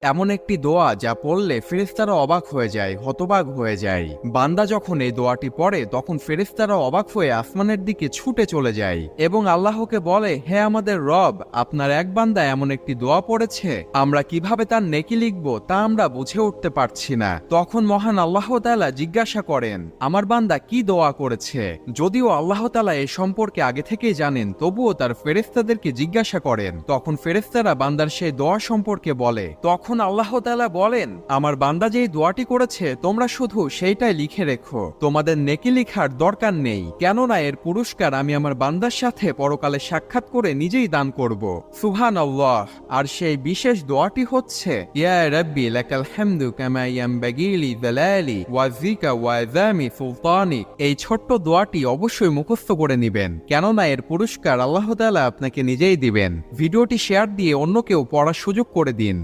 এমন একটি দোয়া যা পড়লে ফেরেশতারা অবাক হয়ে যায়, হতবাক হয়ে যায়। বান্দা যখন এই দোয়াটি পড়ে তখন ফেরেশতারা অবাক হয়ে আসমানের দিকে ছুটে চলে যায় এবং আল্লাহকে বলে, হে আমাদের রব, আপনার এক বান্দা এমন একটি দোয়া পড়েছে, আমরা কিভাবে তার নেকি লিখব তা আমরা বুঝে উঠতে পারছি না। তখন মহান আল্লাহ তাআলা জিজ্ঞাসা করেন, আমার বান্দা কি দোয়া করেছে? যদিও আল্লাহ তাআলা এ সম্পর্কে আগে থেকেই জানেন, তবুও তার ফেরেশতাদেরকে জিজ্ঞাসা করেন। তখন ফেরেশতারা বান্দার সেই দোয়া সম্পর্কে বলে। তখন আল্লাহ তাআলা বলেন, আমার বান্দা যেই দোয়াটি করেছে তোমরা শুধু সেইটাই লিখে রেখো, তোমাদের নেকি লিখার দরকার নেই, কেননা এর পুরস্কার আমি আমার বান্দার সাথে পরকালে সাক্ষাৎ করে নিজেই দান করব। সুবহানাল্লাহ। আর সেই বিশেষ দোয়াটি হচ্ছে, ইয়া রাব্বি লাকাল হামদু কামা ইয়ানবাগি লিজালালি ওয়াজিকা ওয়া আযামি সুলতানিক। এই ছোট্ট দোয়াটি অবশ্যই মুখস্থ করে নেবেন, কেননা এর পুরস্কার আল্লাহ তাআলা আপনাকে নিজেই দিবেন। ভিডিওটি শেয়ার দিয়ে অন্যকেও পড়ার সুযোগ করে দিন।